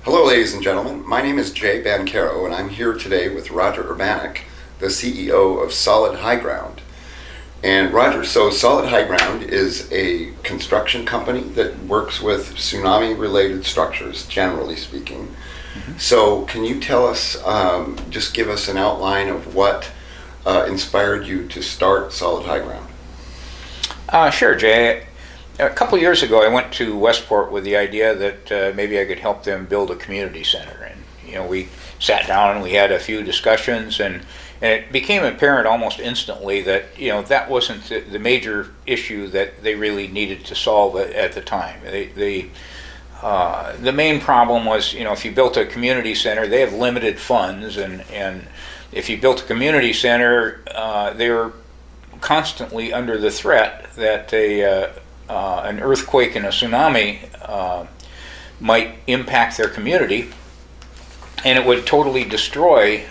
Hello, ladies and gentlemen. My name is Jay Banchero, and I'm here today with Roger Urbaniak, the CEO of SolidHighGround. And Roger, so SolidHighGround is a construction company that works with tsunami-related structures, generally speaking. So can you tell us, just give us an outline of what inspired you to start SolidHighGround? Sure, Jay. A couple years ago, I went to Westport with the idea that maybe I could help them build a community center. And we sat down and we had a few discussions, and it became apparent almost instantly that that wasn't the major issue that they really needed to solve at the time. The main problem was, if you built a community center, they have limited funds, and if you built a community center, they were constantly under the threat that an earthquake and a tsunami might impact their community, and it would totally destroy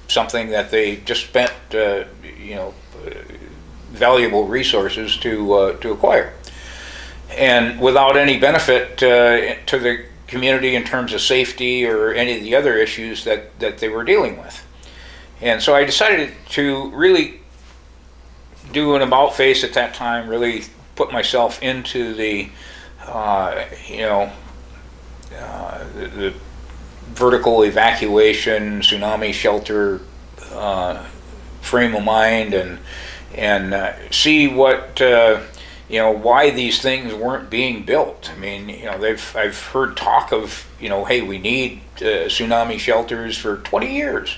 something that they just spent valuable resources to acquire, and without any benefit to the community in terms of safety or any of the other issues that they were dealing with. And so I decided to really do an about face at that time, really put myself into the vertical evacuation, tsunami shelter frame of mind, and see what why these things weren't being built. I mean, I've heard talk of hey, we need tsunami shelters for 20 years,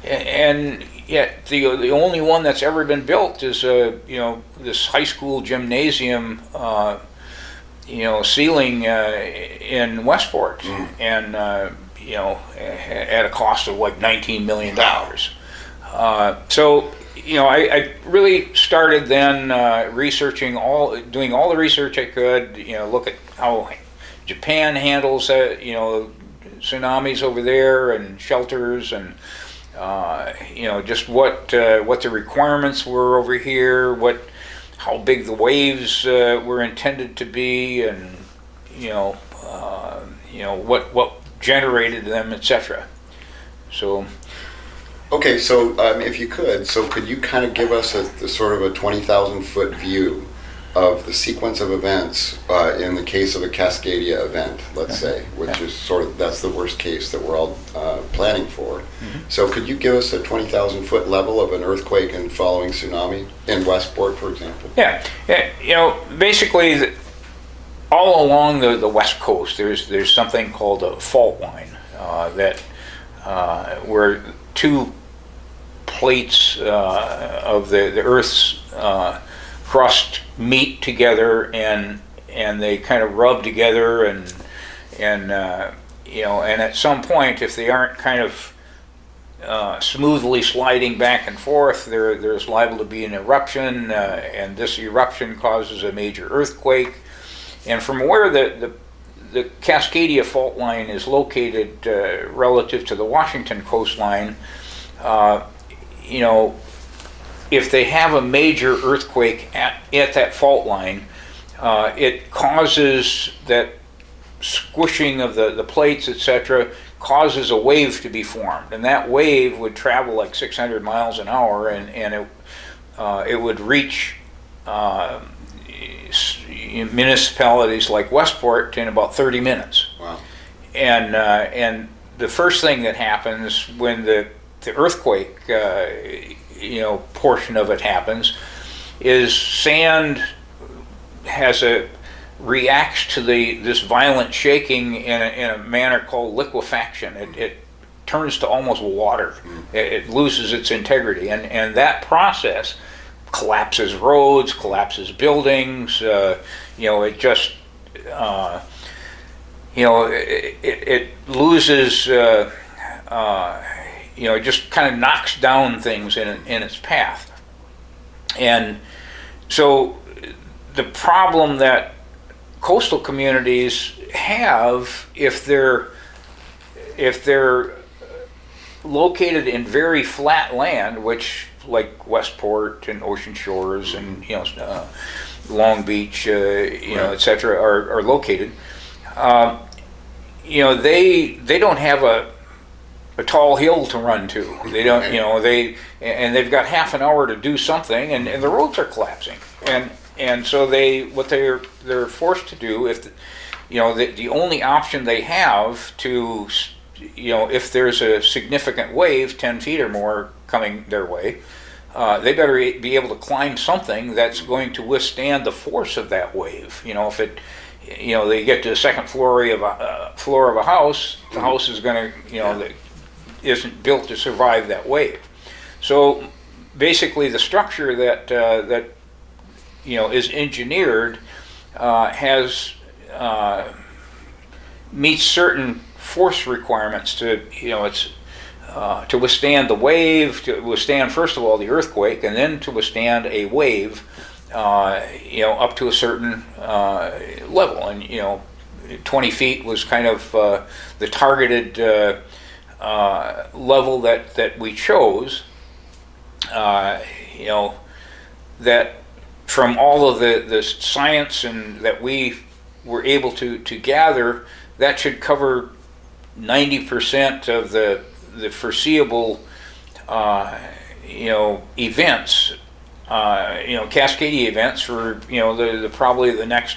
and yet the only one that's ever been built is this high school gymnasium ceiling in Westport, and at a cost of like $19 million. So I really started then researching doing all the research I could. Look at how Japan handles tsunamis over there and shelters, and just what the requirements were over here, how big the waves were intended to be, and what generated them, etc. So. Okay, so if you could you kind of give us the sort of a 20,000 foot view of the sequence of events in the case of a Cascadia event, let's say, which is that's the worst case that we're all planning for. So could you give us a 20,000 foot level of an earthquake and following tsunami in Westport, for example? Yeah. Basically, all along the west coast, there's something called a fault line where two plates of the Earth's crust meet together, and they kind of rub together, and at some point, if they aren't kind of smoothly sliding back and forth, there's liable to be an eruption, and this eruption causes a major earthquake. And from where the Cascadia fault line is located relative to the Washington coastline, if they have a major earthquake at that fault line, it causes that squishing of the plates, etc., causes a wave to be formed, and that wave would travel like 600 miles an hour, and it would reach municipalities like Westport in about 30 minutes. Wow. And the first thing that happens when the earthquake portion of it happens is sand reacts to this violent shaking in a manner called liquefaction. It turns to almost water. It loses its integrity, and that process collapses roads, collapses buildings. It just it loses. It just kind of knocks down things in its path. And so the problem that coastal communities have, if they're located in very flat land, which like Westport and Ocean Shores and Long Beach, etc., are located, they don't have a tall hill to run to. They don't, and they've got half an hour to do something, and the roads are collapsing, and so what they're forced to do, if the only option they have to, if there's a significant wave 10 feet or more coming their way, they better be able to climb something that's going to withstand the force of that wave. If it, they get to the second floor of a house, the house is going to, isn't built to survive that wave. So basically, the structure that is engineered has meets certain force requirements to it's to withstand the wave, to withstand first of all the earthquake, and then to withstand a wave, up to a certain level. And 20 feet was kind of the targeted level that we chose. That from all of the science and that we were able to gather, that should cover 90% of the foreseeable events, cascading events for the probably the next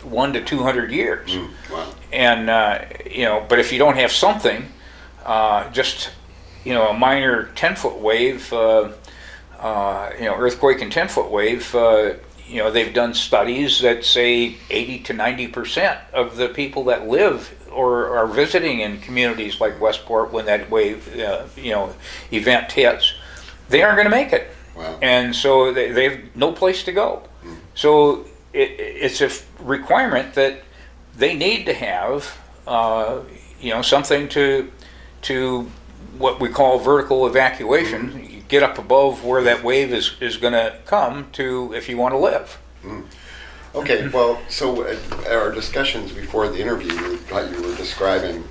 1 to 200 years. Wow. And but if you don't have something, just a minor 10-foot wave, earthquake and 10-foot wave, they've done studies that say 80 to 90% of the people that live or are visiting in communities like Westport when that wave, event hits, they aren't going to make it. Wow. And so they have no place to go. So it's a requirement that they need to have, something to what we call vertical evacuation. You get up above where that wave is going to come to if you want to live. Okay, well, so our discussions before the interview, you were describing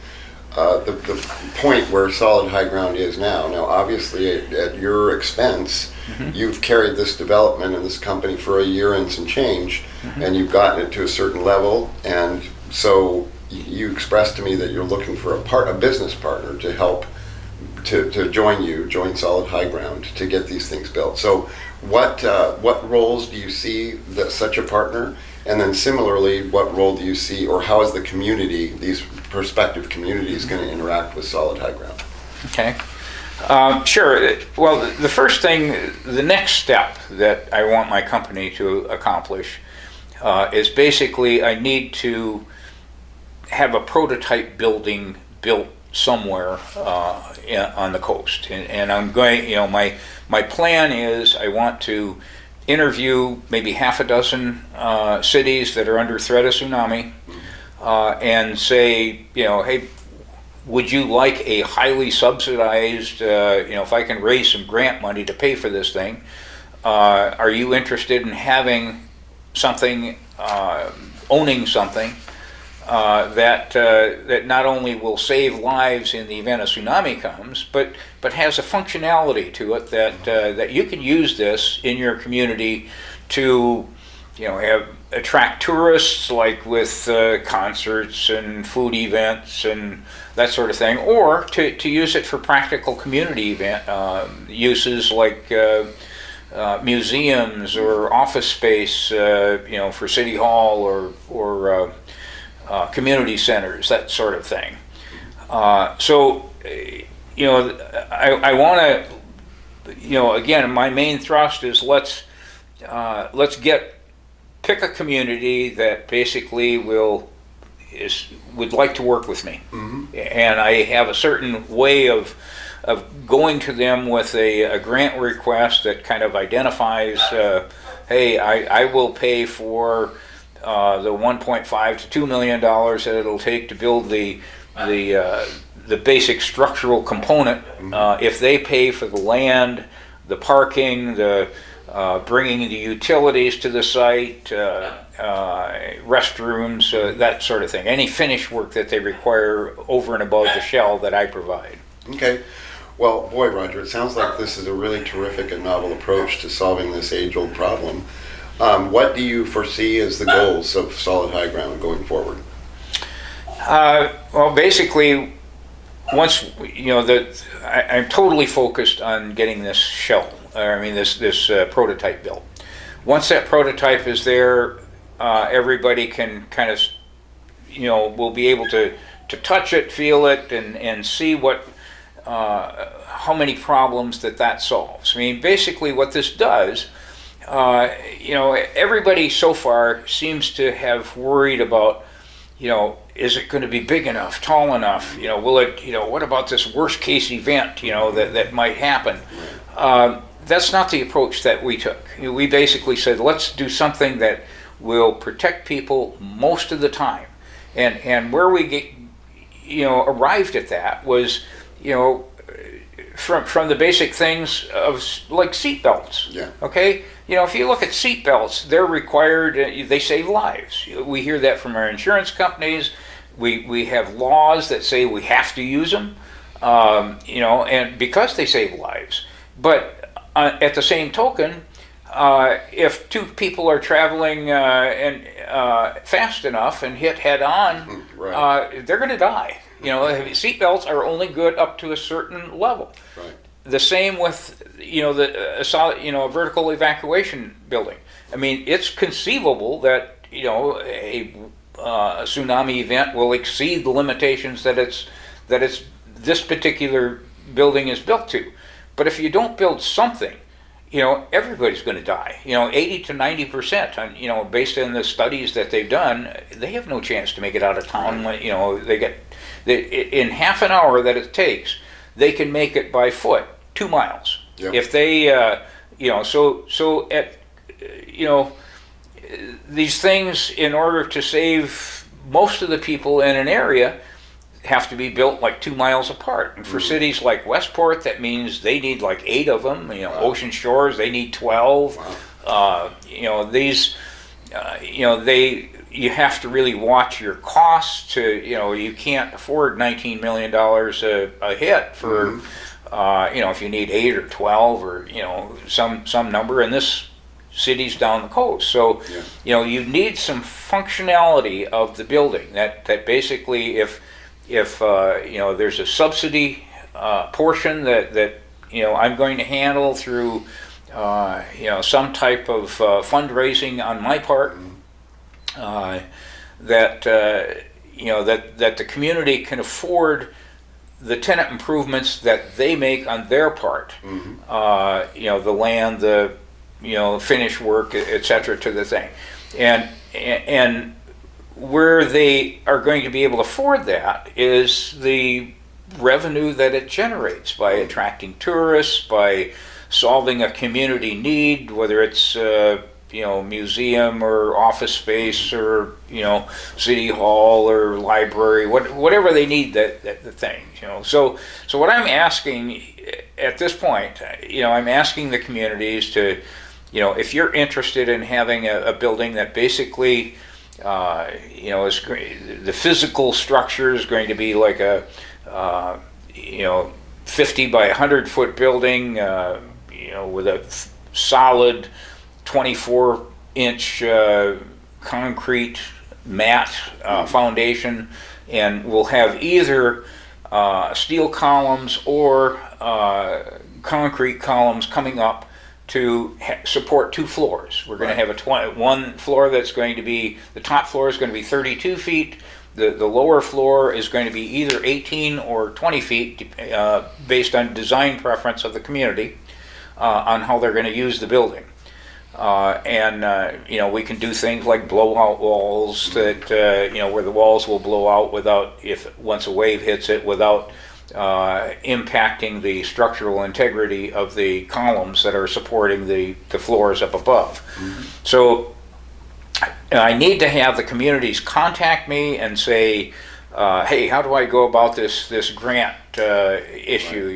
the point where SolidHighGround is now. Now, obviously, at your expense, you've carried this development and this company for a year and some change, and you've gotten it to a certain level, and so you expressed to me that you're looking for a business partner to help to join SolidHighGround to get these things built. So what roles do you see that such a partner? And then similarly, what role do you see, or how is the community, these prospective communities, going to interact with SolidHighGround? Okay. Sure. Well, the first thing, the next step that I want my company to accomplish is basically I need to have a prototype building built somewhere on the coast, and I'm going. My plan is I want to interview maybe half a dozen cities that are under threat of tsunami, and say, hey, would you like a highly subsidized? If I can raise some grant money to pay for this thing, are you interested in having something, owning something? That not only will save lives in the event a tsunami comes, but has a functionality to it that you can use this in your community to, attract tourists, like with concerts and food events and that sort of thing, or to use it for practical community event uses like museums or office space, for City Hall or community centers, that sort of thing. So, I want to, again, my main thrust is let's pick a community that basically would like to work with me, and I have a certain way of going to them with a grant request that kind of identifies, hey, I will pay for the $1.5 to $2 million that it'll take to build the basic structural component. If they pay for the land, the parking, the bringing the utilities to the site, restrooms, that sort of thing. Any finish work that they require over and above the shell that I provide. Okay. Well, boy, Roger, it sounds like this is a really terrific and novel approach to solving this age-old problem. What do you foresee as the goals of SolidHighGround going forward? Well, basically, once I'm totally focused on getting this shell, or I mean this prototype built. Once that prototype is there, everybody can kind of, will be able to touch it, feel it, and see what how many problems that solves. I mean, basically, what this does. Everybody so far seems to have worried about, is it going to be big enough, tall enough? Will it, what about this worst case event, that might happen? That's not the approach that we took. We basically said, let's do something that will protect people most of the time. And where we get, arrived at that was, from the basic things of like seat belts. Yeah. Okay. If you look at seat belts, they're required. They save lives. We hear that from our insurance companies. We have laws that say we have to use them. And because they save lives. But at the same token, if two people are traveling fast enough and hit head on, right. They're going to die. Seatbelts are only good up to a certain level. Right. The same with a vertical evacuation building. I mean, it's conceivable that a tsunami event will exceed the limitations that this particular building is built to. But if you don't build something, everybody's going to die. 80 to 90%. Based on the studies that they've done, they have no chance to make it out of town. In half an hour that it takes, they can make it by foot 2 miles. Yep. If they, these things, in order to save most of the people in an area, have to be built like 2 miles apart. And for cities like Westport, that means they need like 8 of them. Wow. Ocean Shores, they need 12. Wow. You have to really watch your costs. You can't afford $19 million a hit for, if you need 8 or 12 or some number. And this city's down the coast, so you need some functionality of the building. That basically, if there's a subsidy portion that I'm going to handle through some type of fundraising on my part. That the community can afford the tenant improvements that they make on their part. Mm-hmm. The land, the finish work, etc. to the thing, and where they are going to be able to afford that is the revenue that it generates by attracting tourists, by solving a community need, whether it's museum or office space or city hall or library, whatever they need that the thing. So what I'm asking at this point, I'm asking the communities to, if you're interested in having a building that basically is the physical structure is going to be like a 50 by 100 foot building, with a solid 24-inch concrete mat foundation, and we'll have either steel columns or concrete columns coming up to support 2 floors. We're going to have one floor that's going to be, the top floor is going to be 32 feet. The lower floor is going to be either 18 or 20 feet based on design preference of the community on how they're going to use the building. We can do things like blowout walls that, where the walls will blow out once a wave hits it, without impacting the structural integrity of the columns that are supporting the floors up above. Mm-hmm. So I need to have the communities contact me and say, hey, how do I go about this grant issue,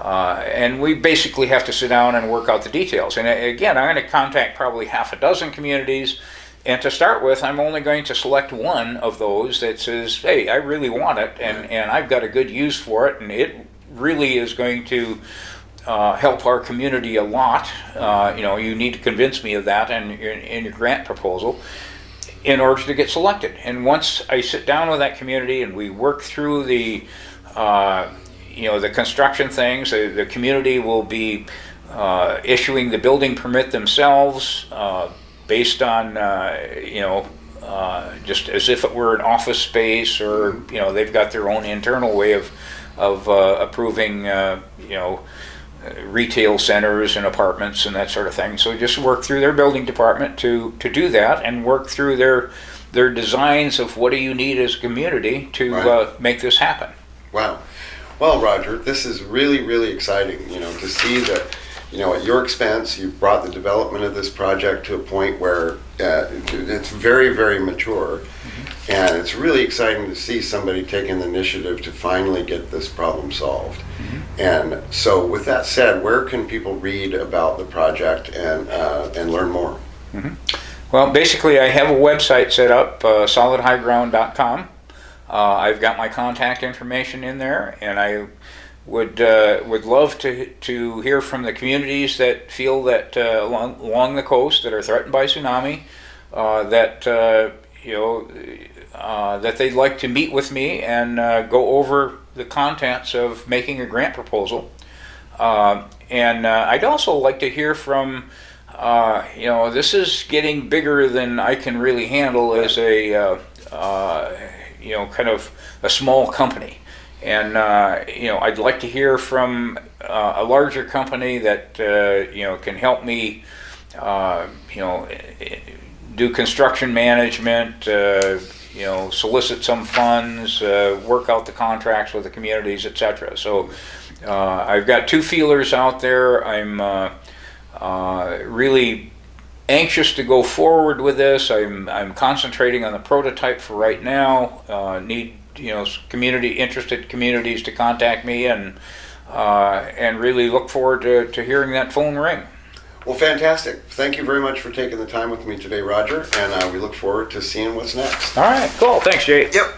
and we basically have to sit down and work out the details. And again, I'm going to contact probably half a dozen communities. And to start with, I'm only going to select one of those that says, hey, I really want it, and I've got a good use for it, and it really is going to help our community a lot. You need to convince me of that in your grant proposal. in order to get selected. And once I sit down with that community and we work through the the construction things, the community will be issuing the building permit themselves based on just as if it were an office space, or they've got their own internal way of approving retail centers and apartments and that sort of thing. So just work through their building department to do that, and work through their designs of what do you need as a community to make this happen. Wow. Well, Roger, this is really, really exciting, to see that, at your expense, you've brought the development of this project to a point where it's very, very mature. Mm-hmm. And it's really exciting to see somebody taking the initiative to finally get this problem solved. Mm-hmm. And so with that said, where can people read about the project and learn more? Mm-hmm. Well, basically, I have a website set up, SolidHighGround.com. I've got my contact information in there, and I would love to hear from the communities that feel that along the coast that are threatened by tsunami, that that they'd like to meet with me and go over the contents of making a grant proposal. And I'd also like to hear from this is getting bigger than I can really handle as a kind of a small company. And I'd like to hear from a larger company that can help me do construction management, solicit some funds, work out the contracts with the communities, etc. So I've got 2 feelers out there. I'm really anxious to go forward with this. I'm concentrating on the prototype for right now. Need interested communities to contact me, and really look forward to hearing that phone ring. Well, fantastic. Thank you very much for taking the time with me today, Roger, and we look forward to seeing what's next. All right, cool. Thanks, Jay. Yep.